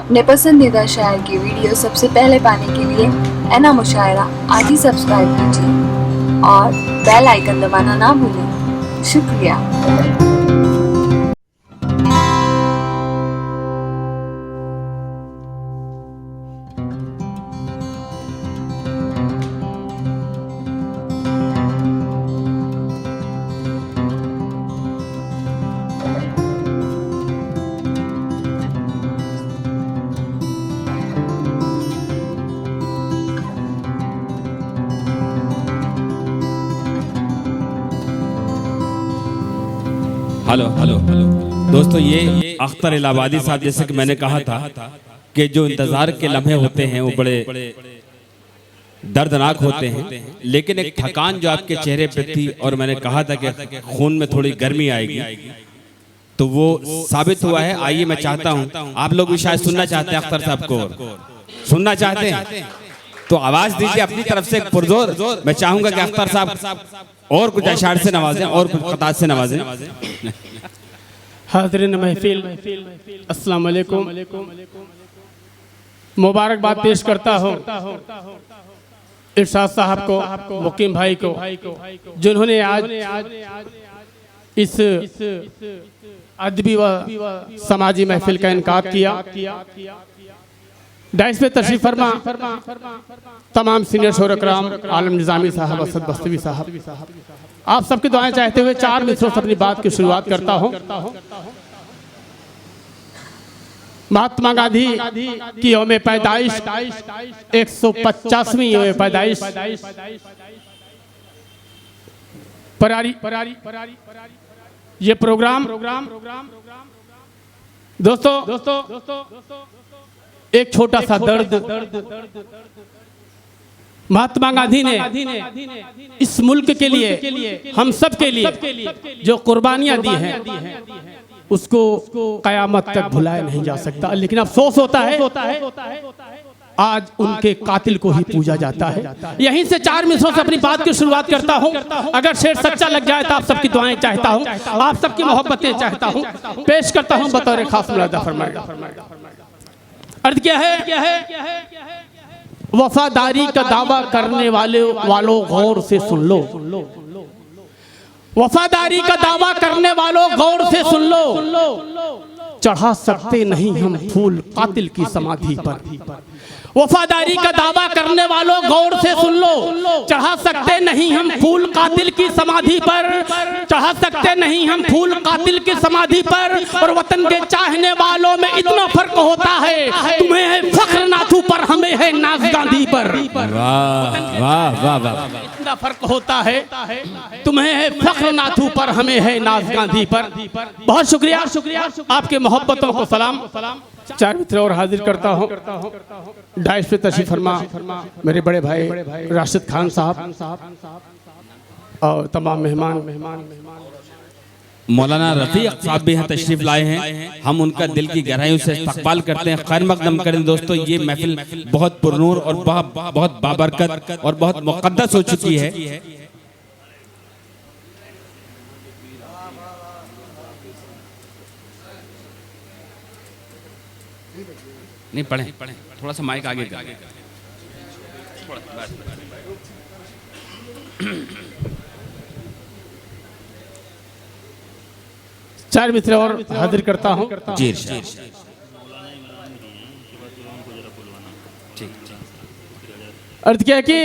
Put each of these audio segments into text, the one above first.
अपने पसंदीदा शायर की वीडियो सबसे पहले पाने के लिए एना मुशायरा आज ही सब्सक्राइब कीजिए और बेल आइकन दबाना ना भूलें। शुक्रिया। हेलो हेलो दोस्तों, ये अख्तर इलाहाबादी साहब, जैसे कि मैंने कहा था कि जो इंतजार के लम्हे होते हैं वो बड़े दर्दनाक होते हैं, लेकिन एक थकान जो आपके चेहरे पे थी और मैंने कहा था कि खून में थोड़ी गर्मी आएगी, तो वो साबित हुआ है। आइए, मैं चाहता हूं आप लोग भी शायद सुनना चाहते हैं अख्तर साहब को, सुनना चाहते हैं तो आवाज दीजिए अपनी तरफ से पुरजोर। मैं चाहूंगा कि अख्तर साहब और कुछ अशार से नवाजें और कुछ क़तात से नवाजें। हाज़रीन महफिल, अस्सलाम वालेकुम। मुबारकबाद पेश करता हूँ इरशाद साहब को, मुकीम भाई को, जिन्होंने आज इस अदबी व समाजी महफिल का इनकाद किया। डाइस पे तशरीफ फरमा तमाम सीनियर शोरकराम, आलम निज़ामी साहब, असद बस्तवी साहब, आप सबकी दुआएं चाहते हुए 4 मिसरों से अपनी बात की शुरुआत करता हूं। महात्मा गांधी की यौम पैदाइश 150वीं यौम पैदाइश परारी ये प्रोग्राम दोस्तों एक छोटा सा दर्द महात्मा गांधी ने इस मुल्क के लिए, हम सब के लिए जो कुर्बानियां दी हैं उसको कयामत तक भुलाया नहीं जा सकता। लेकिन अफसोस होता है आज उनके कातिल को ही पूजा जाता है। यहीं से 4 मिसरों से अपनी बात की शुरुआत करता हूं। अगर शेर सच्चा लग जाए तो आप सबकी दुआएं चाहता हूं, आप सबकी मोहब्बतें चाहता हूं, पेश करता हूं बतौर खास मुलादा फरमाएगा। अर्थ क्या है? वफादारी का दावा करने वालों गौर से सुन लो। वफादारी का दावा करने वालों गौर से सुन लो। चढ़ा सकते नहीं हम फूल कातिल की समाधि पर। वफादारी का दावा करने वालों गौर से सुन लो। चढ़ा सकते नहीं हम फूल कातिल की समाधि पर। चढ़ा सकते नहीं हम फूल कातिल की समाधि पर। और वतन के चाहने वालों में इतना फर्क होता है, तुम्हें है फख्र नाथू पर, हमें है नाज गांधी पर। वाह वाह वाह वाह, इतना फर्क होता है, तुम्हें है फख्र नाथू पर, हमें है नाज गांधी पर। बहुत शुक्रिया आपके मोहब्बतों को सलाम। 4 मित्र और हाजिर करता हूँ। डाइस पे तशरीफ फरमा मेरे बड़े भाई राशिद खान साहब और तमाम मेहमान। मौलाना रफीक साहब भी यहाँ तशरीफ लाए हैं। हम उनका दिल की गहराइयों से इस्तकबाल करते हैं। खैर मकदम करें दोस्तों। ये महफिल बहुत पुरनूर और बहुत बाबरकत और बहुत मुक़द्दस हो चुकी है। नहीं पढ़ें, थोड़ा सा माइक आगे कर। चार मित्र और हाजिर करता हूँ। जी अर्थ क्या कि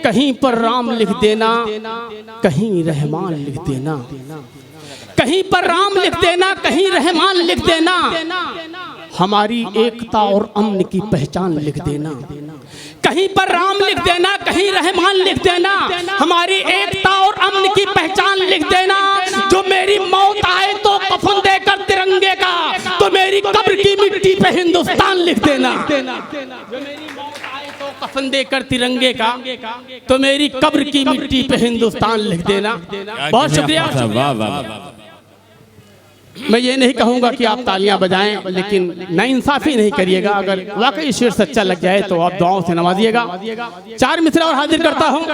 कहीं पर राम लिख देना, कहीं रहमान लिख देना। कहीं पर राम लिख देना, कहीं रहमान लिख देना। हमारी एकता और अमन की पहचान लिख देना। कहीं पर राम लिख देना, कहीं रहमान लिख देना। हमारी एकता और अमन की पहचान लिख देना। जो मेरी मौत आए तो कफन देकर तिरंगे का, तो मेरी कब्र की मिट्टी पे हिंदुस्तान लिख देना। जो मेरी मौत आए तो कफन देकर तिरंगे का, तो मेरी कब्र की मिट्टी पे हिंदुस्तान लिख देना। बहुत शुक्रिया। मैं ये नहीं कहूँगा कि आप तालियां बजाएं, लेकिन नाइंसाफी नहीं करिएगा। अगर वाकई शेर सच्चा लग जाए तो आप दुआओं से नवाजिएगा। 4 मित्र और हाजिर करता हूँ।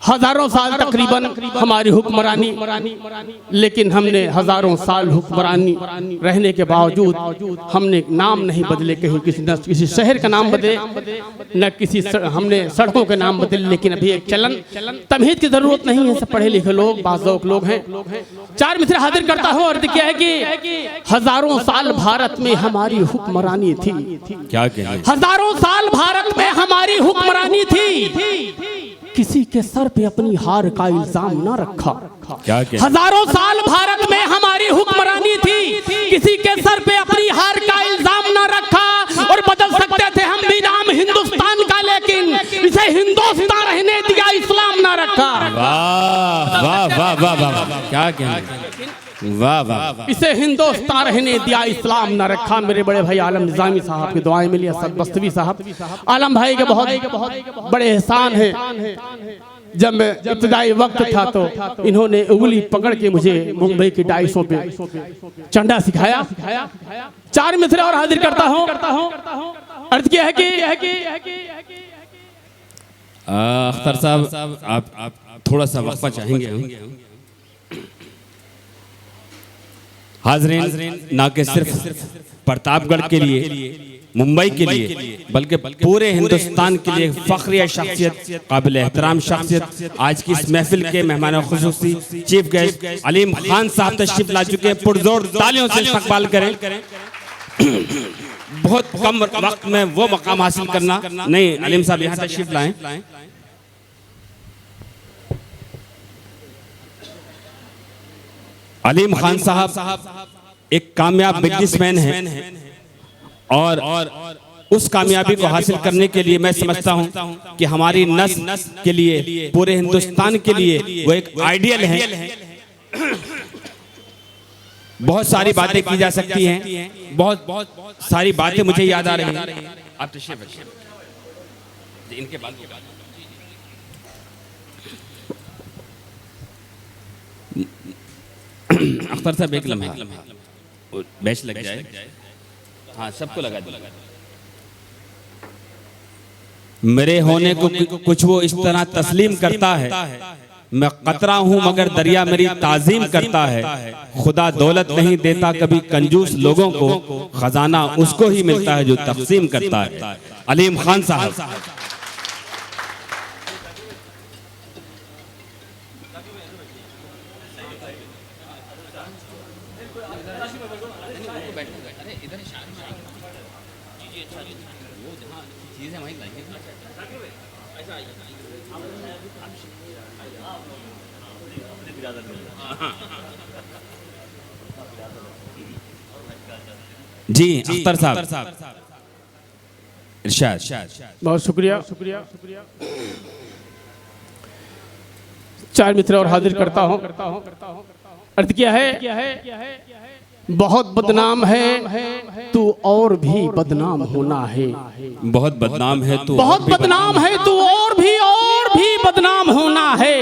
हजारों साल तकरीबन हमारी हुक्मरानी, लेकिन हमने हजारों साल हुक्मरानी रहने के बावजूद हमने नाम नहीं बदले, कहीं किसी शहर का नाम बदले न किसी हमने सड़कों के नाम बदले। लेकिन अभी एक चलन तमहीद की जरूरत नहीं है, सब पढ़े लिखे लोग बाज़ौक़ लोग हैं। चार मित्र हाजिर करता हूँ। अर्थ क्या है कि हजारों साल भारत में हमारी हुक्मरानी थी। क्या कहें? हजारों साल भारत में हमारी हुक्मरानी थी, किसी के सर पे अपनी हार का इल्जाम ना रखा। क्या कहें? हजारों साल भारत में हमारी हुक्मरानी थी, किसी के सर पे अपनी हार का इल्जाम ना रखा। और बदल सकते थे हम भी नाम हिंदुस्तान का, लेकिन इसे हिंदुस्तान रहने दिया, इस्लाम ना रखा। वाह वाह वाह वाह वाह, क्या कहें? वाह वाह, इसे हिंदुस्तान रहने दिया, इस्लाम न रखा। मेरे बड़े भाई आलम निजामी साहब की दुआएं मिली, असद बस्तवी साहब, आलम भाई के बहुत बड़े एहसान हैं। जब मैं इब्तिदाई वक्त था तो इन्होंने उंगली पकड़ के मुझे मुंबई की डाइसों पे चंडा सिखाया। चार मित्र और हाजिर करता हूँ। अर्थ क्या है कि अख्तर साहब आप थोड़ा सा वक्फा चाहेंगे? हाज़रीन, ना कि सिर्फ प्रतापगढ़ के लिए, मुंबई के लिए, बल्कि पूरे हिंदुस्तान के लिए फ़ख्रिया शख्सियत, काबिल एहतराम शख्सियत, आज की इस महफिल के मेहमान खुसूसी चीफ गेस्ट अलीम खान साहब तशरीफ ला चुके हैं। पुरजोर तालियों से इस्तकबाल करें। बहुत कम वक्त में वो मकाम हासिल करना नहीं। अलीम साहब यहाँ तशरीफ लाएं। अलीम खान साहब एक कामयाब बिजनेसमैन हैं और उस कामयाबी को हासिल करने के लिए मैं समझता हूं कि हमारी नस्ल के लिए, पूरे हिंदुस्तान के लिए वो एक आइडियल है। बहुत सारी बातें की जा सकती हैं, बहुत सारी बातें मुझे याद आ रही हैं। आप तशरीफ रखिए। इनके बाद अख्तर साहब एक लम्हा बैच लग जाए। हाँ, सबको लगा दो। मेरे होने को कुछ वो इस तरह तस्लीम करता है, मैं कतरा हूँ मगर दरिया मेरी ताजीम करता है। खुदा दौलत नहीं देता कभी कंजूस लोगों को, खजाना उसको ही मिलता है जो तकसीम करता है। अलीम खान साहब। जी अख्तर साहब, इरशाद। बहुत शुक्रिया। चार मित्र और हाजिर करता हूँ। अर्थ क्या है? बहुत बदनाम है तू और भी बदनाम होना है। बहुत बदनाम है तू, बहुत बदनाम है तू और भी बदनाम होना है।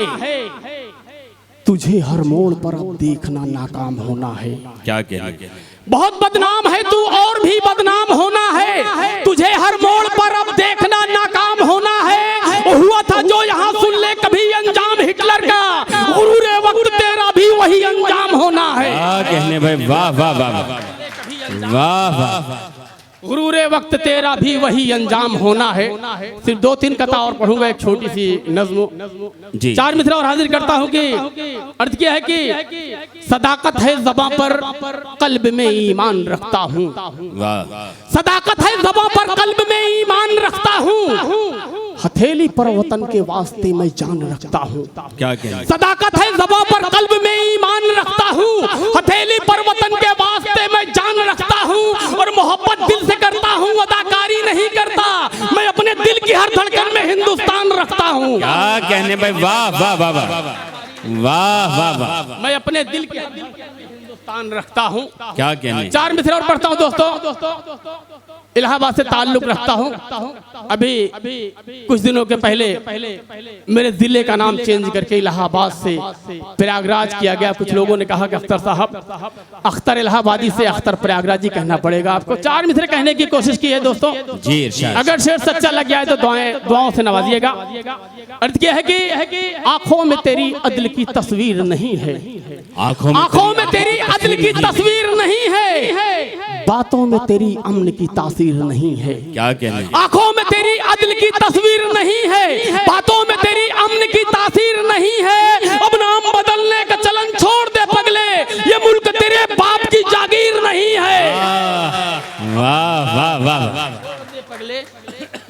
तुझे हर मोड़ पर अब देखना नाकाम होना है। क्या कहना? बहुत बदनाम है तू और भी बदनाम होना है। तुझे हर मोड़ पर अब देखना नाकाम होना है। हुआ था जो यहाँ सुन ले कभी अंजाम हिटलर का, गुरूरे वक्त तेरा भी वही अंजाम होना है। कहने भाई, वाह वाह वाह वाह वाह। गुरूरे वक्त तेरा भी वही अंजाम होना है। सिर्फ 2-3 कथा और पढ़ूंगा, एक छोटी सी नज्म। जी। चार मित्र और हाजिर करता हूँ कि अर्थ क्या है कि सदाकत है ज़बां पर, कल्ब में ईमान रखता हूँ। सदाकत है ज़बां पर, कल्ब में ईमान रखता हूँ। हथेली पर वतन के वास्ते मैं जान रखता हूँ। क्या कहना? सदाकत है ज़बां पर, कल्ब में ईमान रखता हूँ। हथेली पर वतन के वास्ते मैं जान रखता हूँ। और मोहब्बत दिल से करता हूँ, अदाकारी नहीं करता। मैं अपने दिल की हर धड़कन में हिंदुस्तान रखता हूँ। क्या कहने भाई, वाह वाह वाह वाह वाह वाह वाह। मैं अपने दिल के हिंदुस्तान रखता हूँ। क्या कहने। 4 मिसरे और पढ़ता हूँ दोस्तों। इलाहाबाद से ताल्लुक रखता हूँ। अभी कुछ दिनों के पहले मेरे जिले का नाम चेंज करके इलाहाबाद से प्रयागराज किया गया। कुछ लोगों ने कहा कि अख्तर साहब, अख्तर इलाहाबादी से अख्तर प्रयागराजी कहना पड़ेगा आपको। 4 मिसरे कहने की कोशिश की है दोस्तों जी इरशाद। अगर शेर सच्चा लग गया है तो दुआओं से नवाजिएगा। अर्थ क्या है कि आंखों में तेरी अदल की तस्वीर नहीं है, आंखों में तेरी अदल की तस्वीर नहीं है, बातों में तेरी अमन की तासीर नहीं है। क्या कहने। आंखों में तेरी अदल की तस्वीर नहीं है, बातों में तेरी अमन की तासीर नहीं है। अब नाम बदलने का चलन छोड़ दे पगले, ये मुल्क तेरे बाप की जागीर नहीं है। वाह वाह वाह। पगले,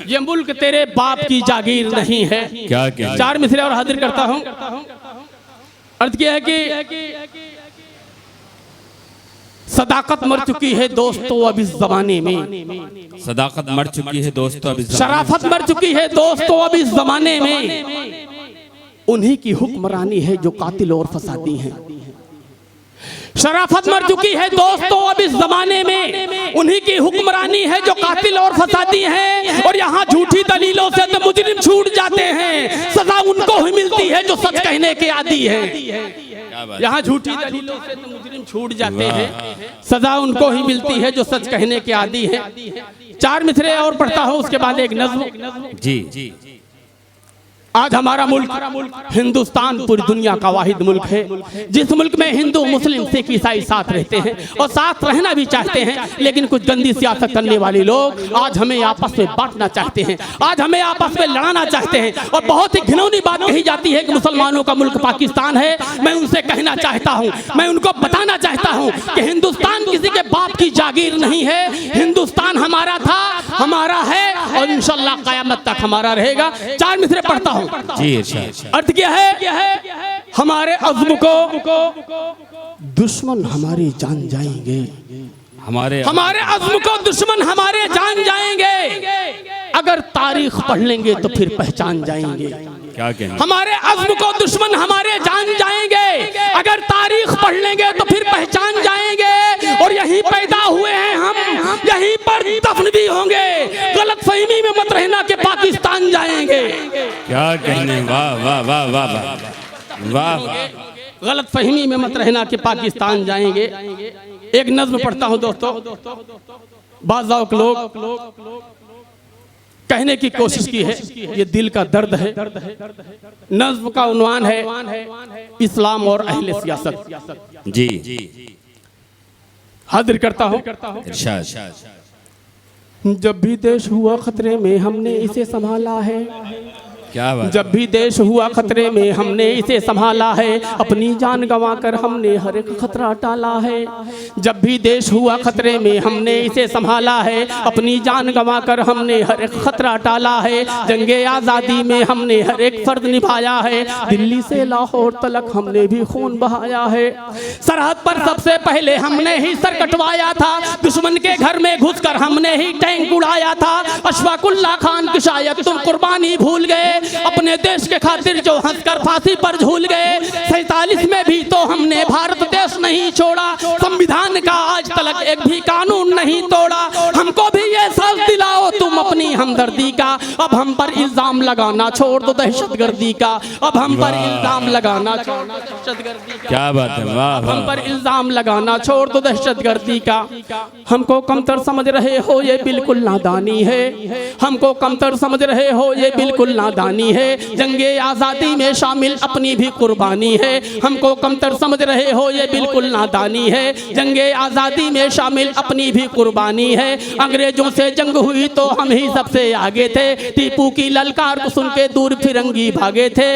ये मुल्क तेरे बाप की जागीर नहीं है। क्या कहने। 4 मिसरे और हाजिर करता हूँ। अर्थ क्या है कि सदाकत मर चुकी है दोस्तों अब इस जमाने में, सदाकत मर चुकी है दोस्तों अब इस जमाने में। शराफत मर चुकी है दोस्तों अब इस जमाने में। उन्हीं की हुक्मरानी है जो कातिल और फसादी हैं। शराफत मर चुकी है दोस्तों अब इस जमाने में, उन्हीं की हुक्मरानी है जो कातिल और फसादी हैं। और यहाँ झूठी दलीलों से तो मुजरिम छूट जाते हैं, सजा उनको ही मिलती है जो सच कहने के आदी है। यहाँ झूठी दलीलों से तो मुजरिम छूट जाते हैं, सजा उनको ही मिलती है जो सच कहने के आदी है। 4 मिसरे और पढ़ता हूँ, उसके बाद एक नज़्म। जी। आज हमारा मुल्क हिंदुस्तान पूरी दुनिया का वाहिद मुल्क है, जिस मुल्क में हिंदू मुस्लिम सिख ईसाई साथ रहते हैं और साथ रहना भी चाहते हैं। लेकिन कुछ गंदी सियासत करने वाले लोग आज हमें आपस में बांटना चाहते हैं, आज हमें आपस में लड़ाना चाहते हैं। और बहुत ही घिनौनी बात कही जाती है कि मुसलमानों का मुल्क पाकिस्तान है। मैं उनसे कहना चाहता हूँ, मैं उनको बताना चाहता हूँ कि हिंदुस्तान किसी के बाप की जागीर नहीं है। हिंदुस्तान हमारा था, हमारा है और इंशाअल्लाह क़यामत तक हमारा रहेगा। 4 मिसरे पढ़ता हूँ जी। अर्थ क्या है, हमारे अज़्म को दुश्मन हमारे जान जाएंगे, हमारे अज़्म को दुश्मन हमारे जान जाएंगे। अगर तारीख पढ़ लेंगे तो फिर पहचान जाएंगे। क्या कहना। हमारे अज़्म को दुश्मन हमारे जान जाएंगे, अगर तारीख पढ़ लेंगे तो फिर पहचान जाएंगे। और यहीं पैदा हुए हैं हम, यहीं पर दफन भी होंगे। गलत फहमी में मत रहना कि पाकिस्तान जाएंगे। क्या कहने। वाह वाह वाह वाह वाह। गलत फहमी में मत रहना कि पाकिस्तान जाएंगे। एक नज़्म पढ़ता हूँ दोस्तों। बाज़ लोग कहने की कोशिश की है, ये दिल का दर्द है। नज़्म का उन्वान है इस्लाम और अहले सियासत। जी। हाजिर करता हूँ। जब भी देश हुआ खतरे में हमने इसे संभाला है, क्या बात। जब भी देश हुआ खतरे में हमने इसे संभाला है, अपनी जान गंवाकर हमने हर एक खतरा टाला है। जब भी देश हुआ खतरे में हमने इसे संभाला है, अपनी जान गंवाकर हमने हर एक खतरा टाला है। जंगे आज़ादी में हमने हर एक फर्ज निभाया है, दिल्ली से लाहौर तलक हमने भी खून बहाया है। सरहद पर सबसे पहले हमने ही सर कटवाया था, दुश्मन के घर में घुसकर हमने ही टैंक उड़ाया था। अशफाकुल्लाह खान की शायद तुम कुर्बानी भूल गए, अपने देश के खातिर जो हंसकर फांसी पर झूल गए। 47 में भी तो हमने भारत देश नहीं छोड़ा, संविधान का आज तक एक भी कानून नहीं तोड़ा। हमको भी ये साथ दिलाओ तुम अपनी हमदर्दी का, अब हम पर इल्जाम लगाना छोड़ दो दहशतगर्दी का। अब हम पर इल्जाम लगाना छोड़ दो दहशतगर्दी का। क्या बात है। वाह। हम पर इल्जाम लगाना छोड़ दो दहशतगर्दी का। हमको कमतर समझ रहे हो ये बिल्कुल नादानी है, हमको कमतर समझ रहे हो ये बिल्कुल नादानी है। जंगे आज़ादी में शामिल अपनी भी कुर्बानी है, हमको कमतर समझ रहे हो ये बिल्कुल नादानी है। जंगे आज़ादी में शामिल अपनी भी कुर्बानी है। अंग्रेजों से जंग हुई तो हम ही सबसे आगे थे, टीपू की ललकार को सुन के दूर फिरंगी भागे थे।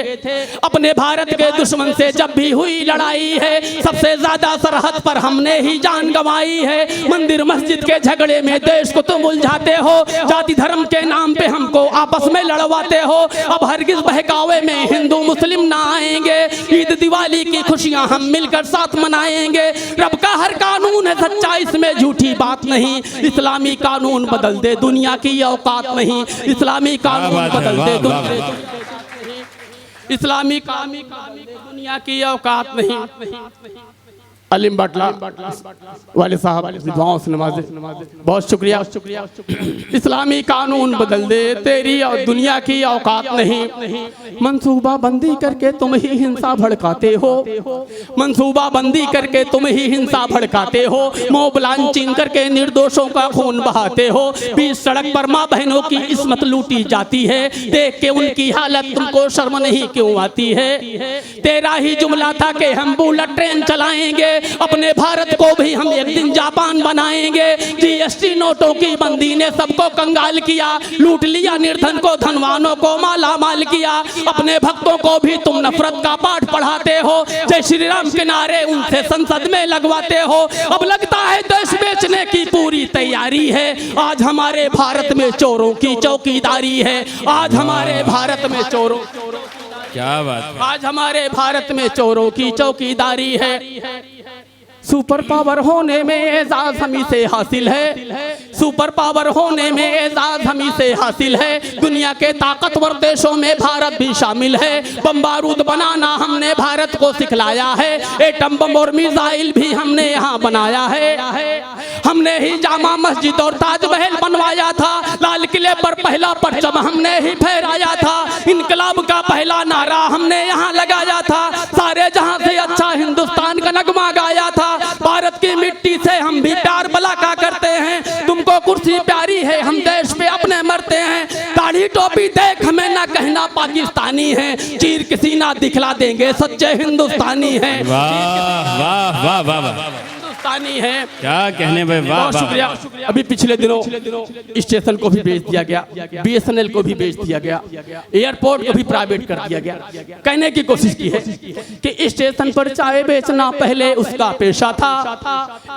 अपने भारत के दुश्मन से जब भी हुई लड़ाई है, सबसे ज्यादा सरहद पर हमने ही जान गंवाई है। मंदिर मस्जिद के झगड़े में देश को तुम उलझाते हो, जाति धर्म के नाम पे हमको आपस में लड़वाते हो। अब हरगिज बहकावे में हिंदू मुस्लिम ना आएंगे, ईद दिवाली की खुशियां हम मिलकर साथ मनाएंगे। रब का हर कानून है सच्चा, इसमें झूठी बात नहीं। इस्लामी कानून बदल दे दुनिया की औकात नहीं, इस्लामी कानून बदल दे इस्लामी कानून दुनिया की औकात नहीं। अलीम बाटला वाले साहब दुआओं से नवाजे, बहुत शुक्रिया। इस्लामी कानून बदल दे, तेरी और दुनिया की औकात नहीं। मंसूबा बंदी करके तुम ही हिंसा भड़काते हो, मंसूबा बंदी करके तुम ही हिंसा भड़काते हो, मोब लॉन्चिंग करके निर्दोषों का खून बहाते हो। बीच सड़क पर माँ बहनों की इस्मत लूटी जाती है, देख के उनकी हालत तुमको शर्म नहीं क्यों आती है। तेरा ही जुमला था कि हम बुलेट ट्रेन चलाएंगे, अपने भारत को भी हम एक दिन जापान बनाएंगे। जीएसटी नोटों की बंदी ने सबको कंगाल किया, लूट लिया निर्धन को, धनवानों को माला माल किया। अपने भक्तों को भी तुम नफरत का पाठ पढ़ाते हो, जय श्री राम के नारे उनसे संसद में लगवाते हो। अब लगता है देश बेचने की पूरी तैयारी है। आज हमारे भारत में चोरों की चौकीदारी है, आज हमारे भारत में चोरों, क्या बात है। आज हमारे भारत में चोरों की चौकीदारी है। सुपर पावर होने में एजाज हमी से हासिल है, सुपर पावर होने में एजाज हमी से हासिल है। दुनिया के ताकतवर देशों में भारत भी शामिल है। बम बारूद बनाना हमने भारत को सिखलाया है, एटम बम और मिसाइल भी हमने यहाँ बनाया है। हमने ही जामा मस्जिद और ताजमहल बनवाया था, लाल किले पर पहला परचम हमने ही फहराया था। इनकलाब का पहला नारा हमने यहाँ लगाया था, सारे जहां से अच्छा हिंदुस्तान का नगमा गाया था। भारत की मिट्टी से हम भी प्यार भला का करते हैं, तुमको कुर्सी प्यारी है, हम देश पे अपने मरते हैं। दाढ़ी टोपी देख हमें ना कहना पाकिस्तानी है, चीर के सीना दिखला देंगे सच्चे हिंदुस्तानी हैं। वाह वाह वाह वाह वाह, हिंदुस्तानी है, क्या कहने भाई, वाह बहुत शुक्रिया। अभी पिछले दिनों स्टेशन को भी बेच दिया गया, बीएसएनएल को भी बेच दिया गया, एयरपोर्ट को भी प्राइवेट कर दिया गया। कहने की कोशिश की है कि स्टेशन पर चाय बेचना पहले उसका पेशा था,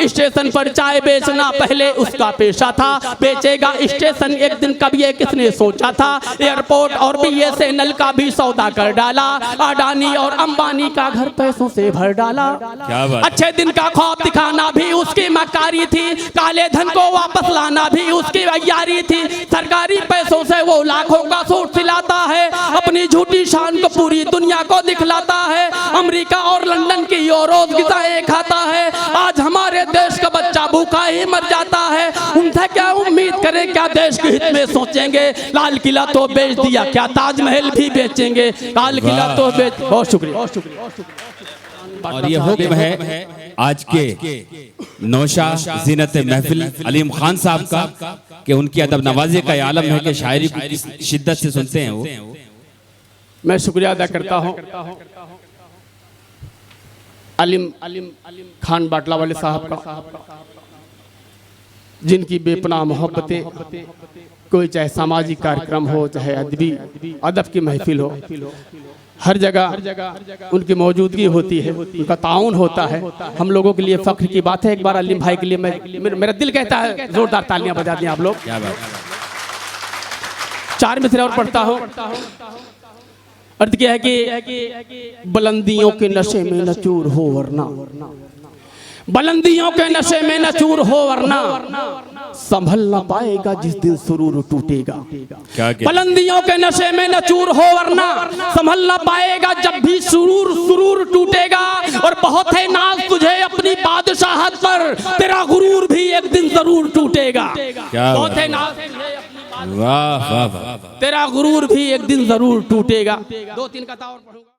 स्टेशन पर चाय बेचना पहले उसका पेशा था। बेचेगा स्टेशन एक दिन, कब ये किसने सोचा था। एयरपोर्ट और बीएसएनएल का भी सौदा कर डाला, अडानी और अंबानी का घर पैसों से भर डाला। क्या बात। अच्छे दिन का ख्वाब दिखाना भी उसकी मक्कारी थी, काले धन को वापस लाना भी उसकी वैयारी थी। सरकारी पैसों से वो लाखों का सूट सिलाता है, अपनी झूठी शान को पूरी दुनिया को दिखलाता है। अमेरिका और लंदन की और रोज गिज़ाएं खाता है, आज हमारे देश का बच्चा भूखा ही मर जाता है। उनसे क्या उम्मीद करें, क्या देश के हित में सोचेंगे। लाल किला तो बेच दिया, क्या ताजमहल भी बेचेंगे। लाल किला तो बेच, बहुत शुक्रिया, बहुत शुक्रिया। और ये हुक्म है आज के नौशा जीनत महफिल अलीम खान साहब का कि उनकी अदब नवाजी का आलम है कि शायरी को किस शिद्दत से सुनते हैं वो। मैं शुक्रिया अदा करता हूँ अलीम खान बाटला वाले साहब का, जिनकी बेपनाह मोहब्बतें, कोई चाहे सामाजिक कार्यक्रम हो, चाहे अदबी अदब की महफिल हो, हर जगह उनकी मौजूदगी होती है, उनका ताउन होता है। हम लोगों के लिए फख्र की बात है। एक बार अलीम भाई के लिए मेरा दिल कहता है जोरदार तालियां बजा दें आप लोग। क्या बात। 4 मिसरे और पढ़ता हूँ। अर्थ क्या है कि बुलंदियों के नशे में न चूर हो वरना, बुलंदियों के नशे में न चूर हो वरना, संभल ना पाएगा जिस दिन सुरूर टूटेगा। बुलंदियों के नशे में न चूर हो वरना, संभल ना पाएगा जब भी सुरूर टूटेगा। और बहुत है नाज तुझे अपनी बादशाहत पर, तेरा गुरूर भी एक दिन जरूर टूटेगा। बहुत है नाज, वाह वाह वाह, तेरा गुरूर भी एक दिन जरूर टूटेगा। 2-3 कथा और पढ़ूंगा।